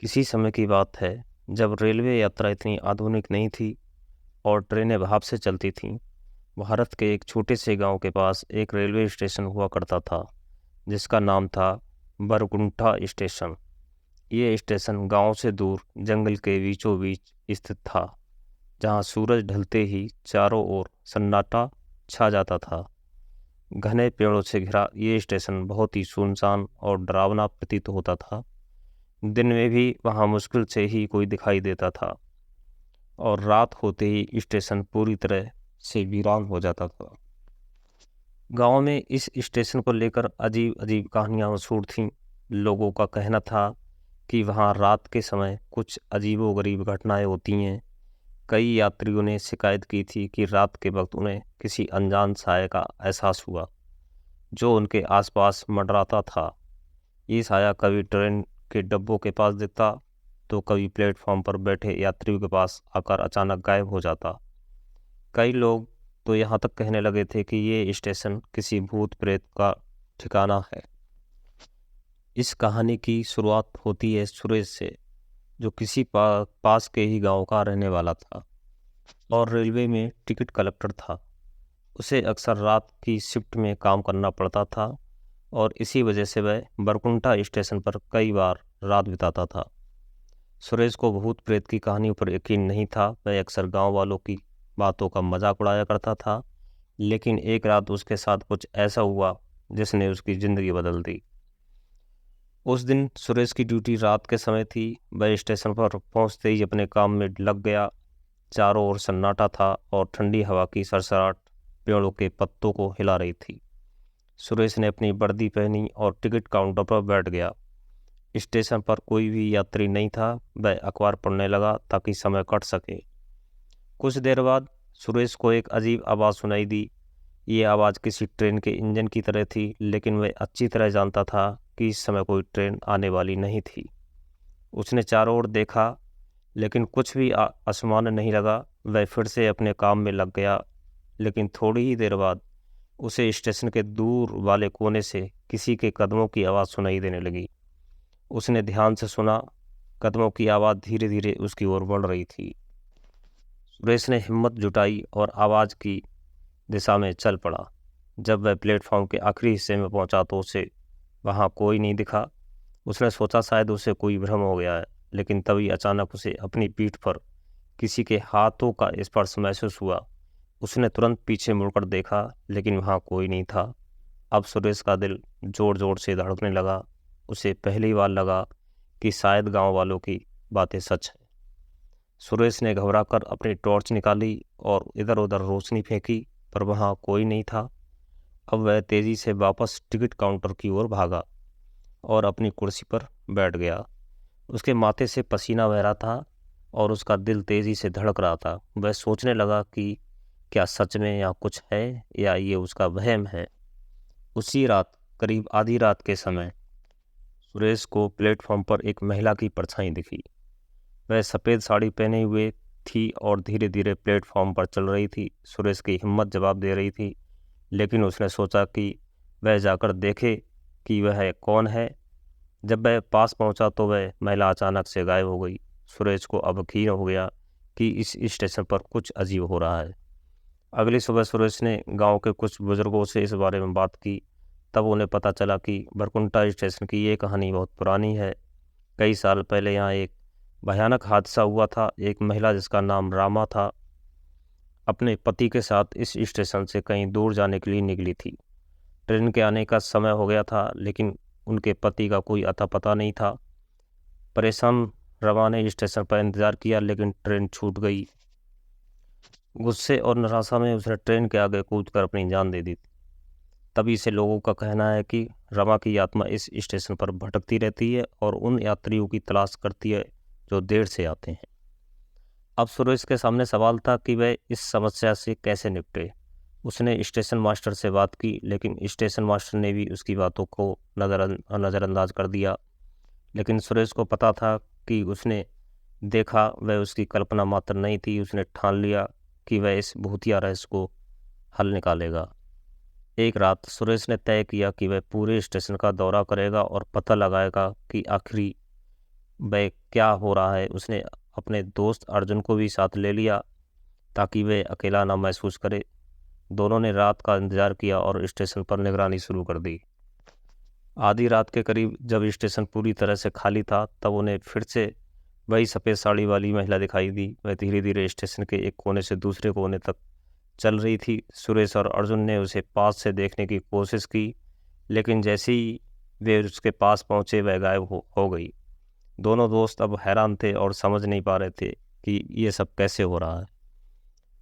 किसी समय की बात है जब रेलवे यात्रा इतनी आधुनिक नहीं थी और ट्रेनें भाप से चलती थीं। भारत के एक छोटे से गांव के पास एक रेलवे स्टेशन हुआ करता था जिसका नाम था बरकुंठा स्टेशन। ये स्टेशन गांव से दूर जंगल के बीचों बीच स्थित था, जहां सूरज ढलते ही चारों ओर सन्नाटा छा जाता था। घने पेड़ों से घिरा ये स्टेशन बहुत ही सुनसान और डरावना प्रतीत होता था। दिन में भी वहां मुश्किल से ही कोई दिखाई देता था और रात होते ही स्टेशन पूरी तरह से वीरान हो जाता था। गांव में इस स्टेशन को लेकर अजीब अजीब कहानियां मशहूर थीं। लोगों का कहना था कि वहां रात के समय कुछ अजीबोगरीब घटनाएं होती हैं। कई यात्रियों ने शिकायत की थी कि रात के वक्त उन्हें किसी अनजान साय का एहसास हुआ जो उनके आसपास मंडराता था। ये साया कभी ट्रेन के डब्बों के पास दिखता तो कभी प्लेटफॉर्म पर बैठे यात्रियों के पास आकर अचानक गायब हो जाता। कई लोग तो यहाँ तक कहने लगे थे कि ये स्टेशन किसी भूत प्रेत का ठिकाना है। इस कहानी की शुरुआत होती है सुरेश से, जो किसी पास के ही गांव का रहने वाला था और रेलवे में टिकट कलेक्टर था। उसे अक्सर रात की शिफ्ट में काम करना पड़ता था और इसी वजह से वह बरकुंठा स्टेशन पर कई बार रात बिताता था। सुरेश को भूत प्रेत की कहानियों पर यकीन नहीं था। वह अक्सर गांव वालों की बातों का मजाक उड़ाया करता था, लेकिन एक रात उसके साथ कुछ ऐसा हुआ जिसने उसकी जिंदगी बदल दी। उस दिन सुरेश की ड्यूटी रात के समय थी। वह स्टेशन पर पहुंचते ही अपने काम में लग गया। चारों ओर सन्नाटा था और ठंडी हवा की सरसराहट पेड़ों के पत्तों को हिला रही थी। सुरेश ने अपनी वर्दी पहनी और टिकट काउंटर पर बैठ गया। स्टेशन पर कोई भी यात्री नहीं था। वह अखबार पढ़ने लगा ताकि समय कट सके। कुछ देर बाद सुरेश को एक अजीब आवाज़ सुनाई दी। ये आवाज़ किसी ट्रेन के इंजन की तरह थी, लेकिन वह अच्छी तरह जानता था कि इस समय कोई ट्रेन आने वाली नहीं थी। उसने चारों ओर देखा, लेकिन कुछ भी आसमान नहीं लगा। वह फिर से अपने काम में लग गया, लेकिन थोड़ी ही देर बाद उसे स्टेशन के दूर वाले कोने से किसी के कदमों की आवाज़ सुनाई देने लगी। उसने ध्यान से सुना। कदमों की आवाज़ धीरे धीरे उसकी ओर बढ़ रही थी। सुरेश ने हिम्मत जुटाई और आवाज़ की दिशा में चल पड़ा। जब वह प्लेटफॉर्म के आखिरी हिस्से में पहुंचा तो उसे वहां कोई नहीं दिखा। उसने सोचा शायद उसे कोई भ्रम हो गया है, लेकिन तभी अचानक उसे अपनी पीठ पर किसी के हाथों का स्पर्श महसूस हुआ। उसने तुरंत पीछे मुड़कर देखा, लेकिन वहां कोई नहीं था। अब सुरेश का दिल जोर जोर से धड़कने लगा। उसे पहली बार लगा कि शायद गांव वालों की बातें सच है। सुरेश ने घबराकर अपनी टॉर्च निकाली और इधर उधर रोशनी फेंकी, पर वहां कोई नहीं था। अब वह तेजी से वापस टिकट काउंटर की ओर भागा और अपनी कुर्सी पर बैठ गया। उसके माथे से पसीना बह रहा था और उसका दिल तेजी से धड़क रहा था। वह सोचने लगा कि क्या सच में यहाँ कुछ है या ये उसका वहम है। उसी रात करीब आधी रात के समय सुरेश को प्लेटफॉर्म पर एक महिला की परछाई दिखी। वह सफ़ेद साड़ी पहने हुए थी और धीरे धीरे प्लेटफॉर्म पर चल रही थी। सुरेश की हिम्मत जवाब दे रही थी, लेकिन उसने सोचा कि वह जाकर देखे कि वह कौन है। जब वह पास पहुंचा तो वह महिला अचानक से गायब हो गई। सुरेश को अब यकीन हो गया कि इस स्टेशन पर कुछ अजीब हो रहा है। अगली सुबह सुरेश ने गांव के कुछ बुजुर्गों से इस बारे में बात की। तब उन्हें पता चला कि बरकुंठा स्टेशन की ये कहानी बहुत पुरानी है। कई साल पहले यहाँ एक भयानक हादसा हुआ था। एक महिला जिसका नाम रामा था, अपने पति के साथ इस स्टेशन से कहीं दूर जाने के लिए निकली थी। ट्रेन के आने का समय हो गया था, लेकिन उनके पति का कोई अता पता नहीं था। परेशान रमा ने स्टेशन पर इंतजार किया, लेकिन ट्रेन छूट गई। गुस्से और निराशा में उसने ट्रेन के आगे कूदकर अपनी जान दे दी। तभी से लोगों का कहना है कि रमा की आत्मा इस स्टेशन पर भटकती रहती है और उन यात्रियों की तलाश करती है जो देर से आते हैं। अब सुरेश के सामने सवाल था कि वह इस समस्या से कैसे निपटे। उसने स्टेशन मास्टर से बात की, लेकिन स्टेशन मास्टर ने भी उसकी बातों को नज़रअंदाज कर दिया। लेकिन सुरेश को पता था कि उसने देखा वह उसकी कल्पना मात्र नहीं थी। उसने ठान लिया कि वह इस भूतिया रहस्य को हल निकालेगा। एक रात सुरेश ने तय किया कि वह पूरे स्टेशन का दौरा करेगा और पता लगाएगा कि आखिरी वह क्या हो रहा है। उसने अपने दोस्त अर्जुन को भी साथ ले लिया ताकि वह अकेला ना महसूस करे। दोनों ने रात का इंतजार किया और स्टेशन पर निगरानी शुरू कर दी। आधी रात के करीब जब स्टेशन पूरी तरह से खाली था, तब उन्हें फिर से वही सफ़ेद साड़ी वाली महिला दिखाई दी। वह धीरे धीरे स्टेशन के एक कोने से दूसरे कोने तक चल रही थी। सुरेश और अर्जुन ने उसे पास से देखने की कोशिश की, लेकिन जैसे ही वे उसके पास पहुंचे वह गायब हो गई। दोनों दोस्त अब हैरान थे और समझ नहीं पा रहे थे कि ये सब कैसे हो रहा है।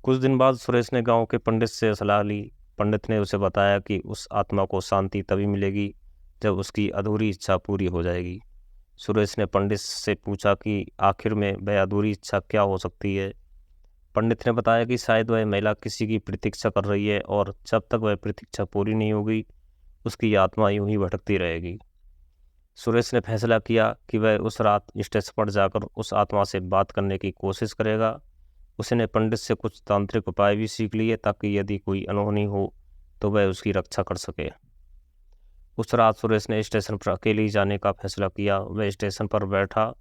कुछ दिन बाद सुरेश ने गांव के पंडित से सलाह ली। पंडित ने उसे बताया कि उस आत्मा को शांति तभी मिलेगी जब उसकी अधूरी इच्छा पूरी हो जाएगी। सुरेश ने पंडित से पूछा कि आखिर में वह अधूरी इच्छा क्या हो सकती है। पंडित ने बताया कि शायद वह महिला किसी की प्रतीक्षा कर रही है और जब तक वह प्रतीक्षा पूरी नहीं होगी उसकी आत्मा यूं ही भटकती रहेगी। सुरेश ने फैसला किया कि वह उस रात स्टेशन पर जाकर उस आत्मा से बात करने की कोशिश करेगा। उसने पंडित से कुछ तांत्रिक उपाय भी सीख लिए ताकि यदि कोई अनहोनी हो तो वह उसकी रक्षा कर सके। उस रात सुरेश ने स्टेशन पर अकेले ही जाने का फैसला किया। वह स्टेशन पर बैठा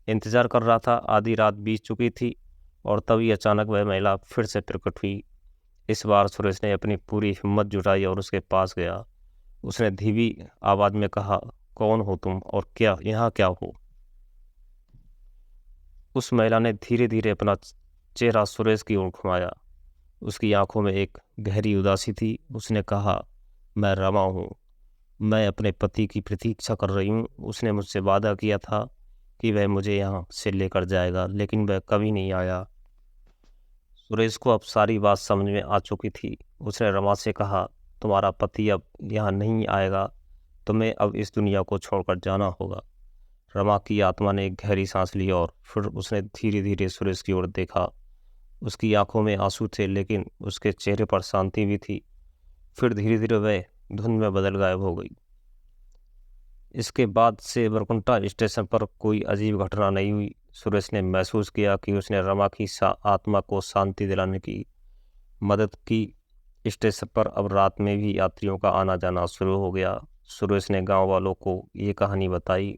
इंतजार कर रहा था। आधी रात बीत चुकी थी और तभी अचानक वह महिला फिर से प्रकट हुई। इस बार सुरेश ने अपनी पूरी हिम्मत जुटाई और उसके पास गया। उसने धीमी आवाज में कहा, कौन हो तुम और क्या यहाँ क्या हो? उस महिला ने धीरे धीरे अपना चेहरा सुरेश की ओर घुमाया। उसकी आंखों में एक गहरी उदासी थी। उसने कहा, मैं रमा हूँ। मैं अपने पति की प्रतीक्षा कर रही हूँ। उसने मुझसे वादा किया था कि वह मुझे यहाँ से लेकर जाएगा, लेकिन वह कभी नहीं आया। सुरेश को अब सारी बात समझ में आ चुकी थी। उसने रमा से कहा, तुम्हारा पति अब यहाँ नहीं आएगा, तुम्हें अब इस दुनिया को छोड़कर जाना होगा। रमा की आत्मा ने एक गहरी सांस ली और फिर उसने धीरे धीरे सुरेश की ओर देखा। उसकी आंखों में आंसू थे, लेकिन उसके चेहरे पर शांति भी थी। फिर धीरे धीरे वह धुंध में बदल गायब हो गई। इसके बाद से बरकुंठा स्टेशन पर कोई अजीब घटना नहीं हुई। सुरेश ने महसूस किया कि उसने रमा की आत्मा को शांति दिलाने की मदद की। स्टेशन पर अब रात में भी यात्रियों का आना जाना शुरू हो गया। सुरेश ने गांव वालों को ये कहानी बताई,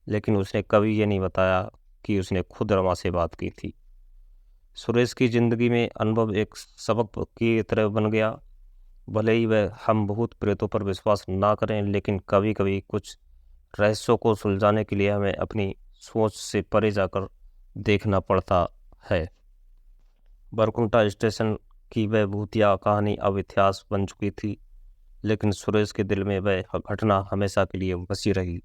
लेकिन उसने कभी ये नहीं बताया कि उसने खुद रमा से बात की थी। सुरेश की जिंदगी में अनुभव एक सबक की तरह बन गया। भले ही वह हम भूत प्रेतों पर विश्वास ना करें, लेकिन कभी कभी कुछ रहस्यों को सुलझाने के लिए हमें अपनी सोच से परे जाकर देखना पड़ता है। बरकुंठा स्टेशन की वह भूतिया कहानी अब इतिहास बन चुकी थी, लेकिन सुरेश के दिल में वह घटना हमेशा के लिए बसी रही।